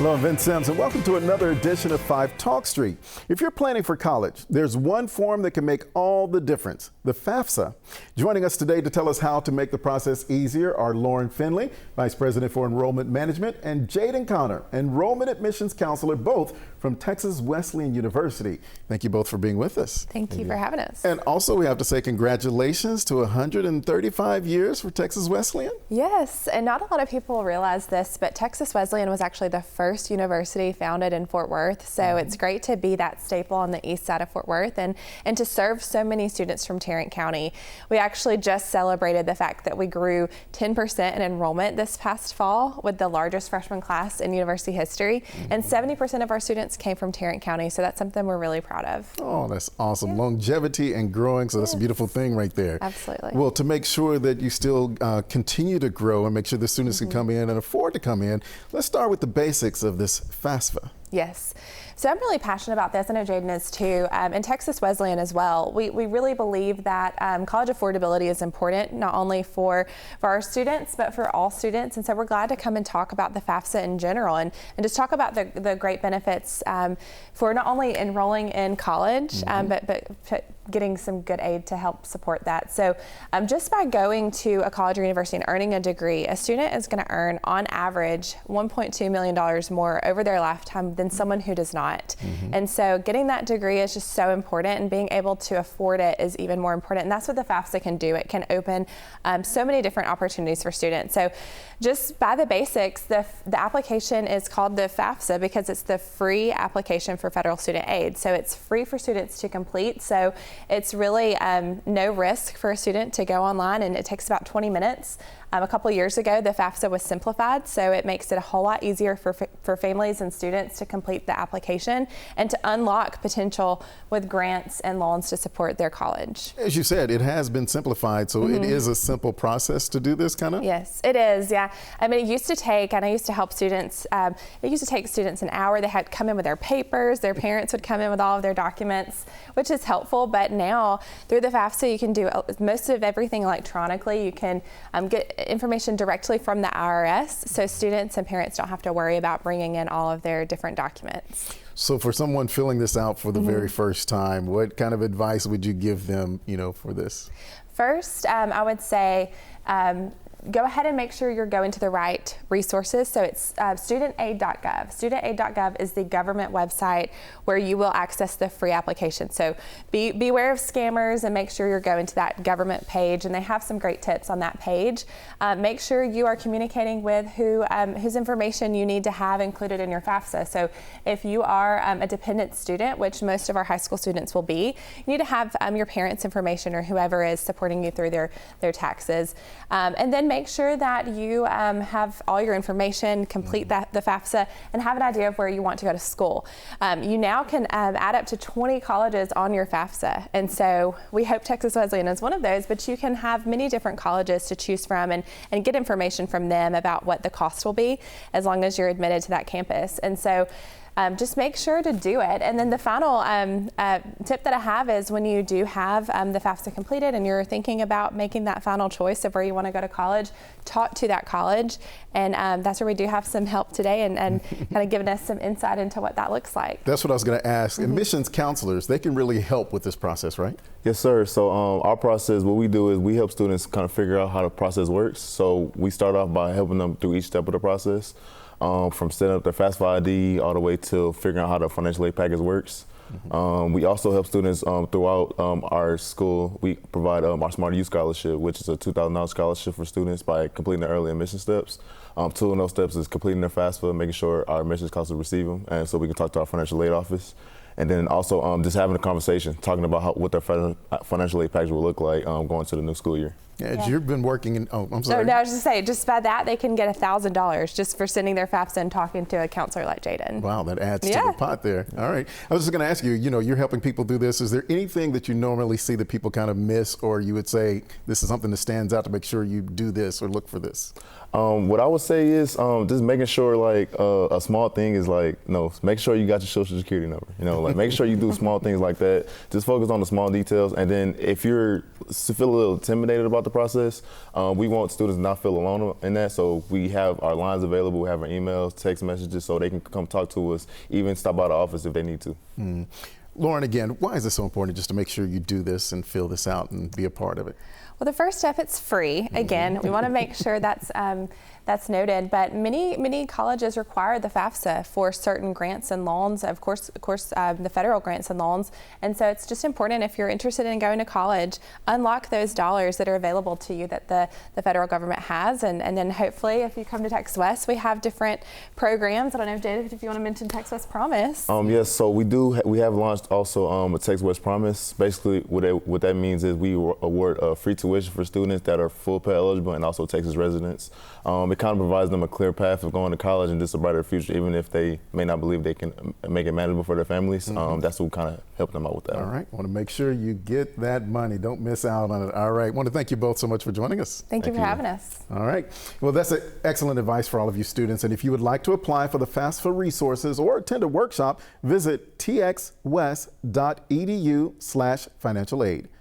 Hello, I'm Vince Sims, and welcome to another edition of 5 Talk Street. If you're planning for college, there's one form that can make all the difference, the FAFSA. Joining us today to tell us how to make the process easier are Lauren Finley, Vice President for Enrollment Management, and Jaden Connor, Enrollment Admissions Counselor, both from Texas Wesleyan University. Thank you both for being with us. Thank you for having us. And also we have to say congratulations to 135 years for Texas Wesleyan. Yes, and not a lot of people realize this, but Texas Wesleyan was actually the first university founded in Fort Worth. So it's great to be that staple on the east side of Fort Worth and to serve so many students from Tarrant County. We actually just celebrated the fact that we grew 10% in enrollment this past fall with the largest freshman class in university history. And 70% of our students came from Tarrant County. So that's something we're really proud of. Oh, that's awesome. Yeah. Longevity and growing. So that's a beautiful thing right there. Absolutely. Well, to make sure that you still continue to grow and make sure the students can come in and afford to come in, let's start with the basics of this FAFSA. Yes. So I'm really passionate about this. I know Jaden is too, and Texas Wesleyan as well. We really believe that college affordability is important, not only for our students, but for all students. And so we're glad to come and talk about the FAFSA in general and just talk about the great benefits for not only enrolling in college, but getting some good aid to help support that. So just by going to a college or university and earning a degree, a student is going to earn on average $1.2 million more over their lifetime than someone who does not. And so getting that degree is just so important, and being able to afford it is even more important. And that's what the FAFSA can do. It can open so many different opportunities for students. So just by the basics, the application is called the FAFSA because it's the free application for federal student aid. So it's free for students to complete. So it's really no risk for a student to go online, and it takes about 20 minutes. A couple years ago, the FAFSA was simplified, so it makes it a whole lot easier for families and students to complete the application and to unlock potential with grants and loans to support their college. As you said, it has been simplified, so it is a simple process to do this kind of? Yes, it is, yeah. I mean, it used to take, and I used to help students, it used to take students an hour. They had to come in with their papers, their parents would come in with all of their documents, which is helpful, but now through the FAFSA, you can do most of everything electronically. You can get information directly from the IRS, so students and parents don't have to worry about bringing in all of their different documents. So for someone filling this out for the very first time, what kind of advice would you give them, for this? First, I would say go ahead and make sure you're going to the right resources. So it's studentaid.gov. Studentaid.gov is the government website where you will access the free application. So beware of scammers and make sure you're going to that government page, and they have some great tips on that page. Make sure you are communicating with whose information you need to have included in your FAFSA. So if you are a dependent student, which most of our high school students will be, you need to have your parents' information or whoever is supporting you through their taxes. And then make sure that you have all your information, complete the FAFSA, and have an idea of where you want to go to school. You now can add up to 20 colleges on your FAFSA, and so we hope Texas Wesleyan is one of those, but you can have many different colleges to choose from and get information from them about what the cost will be as long as you're admitted to that campus. And so just make sure to do it. And then the final tip that I have is when you do have the FAFSA completed and you're thinking about making that final choice of where you want to go to college, talk to that college. And that's where we do have some help today and kind of giving us some insight into what that looks like. That's what I was going to ask. Admissions counselors, they can really help with this process, right? Yes, sir. So our process, what we do is we help students kind of figure out how the process works. So we start off by helping them through each step of the process. From setting up their FAFSA ID all the way to figuring out how the financial aid package works. We also help students throughout our school. We provide our Smarter Youth Scholarship, which is a $2,000 scholarship for students by completing the early admission steps. Two of those steps is completing their FAFSA, making sure our admissions counselors receive them, and so we can talk to our financial aid office. And then also just having a conversation, talking about what their financial aid package will look like going to the new school year. Yeah, you've been working in, I'm sorry. No, I was just saying, just by that, they can get $1,000 just for sending their FAFSA and talking to a counselor like Jaden. Wow, that adds to the pot there. All right. I was just going to ask you, you're helping people do this. Is there anything that you normally see that people kind of miss, or you would say this is something that stands out to make sure you do this or look for this? What I would say is just making sure a small thing is make sure you got your social security number, make sure you do small things like that. Just focus on the small details. And then if you feel a little intimidated about about the process. We want students not feel alone in that, so we have our lines available, we have our emails, text messages, so they can come talk to us, even stop by the office if they need to. Lauren, again, why is it so important just to make sure you do this and fill this out and be a part of it? Well, the first step, it's free. Again, we want to make sure that's noted. But many colleges require the FAFSA for certain grants and loans. Of course, the federal grants and loans. And so it's just important, if you're interested in going to college, unlock those dollars that are available to you that the federal government has. And then hopefully, if you come to Texas West, we have different programs. I don't know, David, if you want to mention Texas West Promise. Yes, so we have launched also a Texas West Promise. Basically, what that means is we award free tuition for students that are full Pell eligible and also Texas residents. It kind of provides them a clear path of going to college and just a brighter future, even if they may not believe they can make it manageable for their families. That's what kind of helped them out with that. All right, want to make sure you get that money. Don't miss out on it. All right, want to thank you both so much for joining us. Thank you for having us. All right, well, that's excellent advice for all of you students. And if you would like to apply for the FAFSA resources or attend a workshop, visit txwest.edu/financial aid.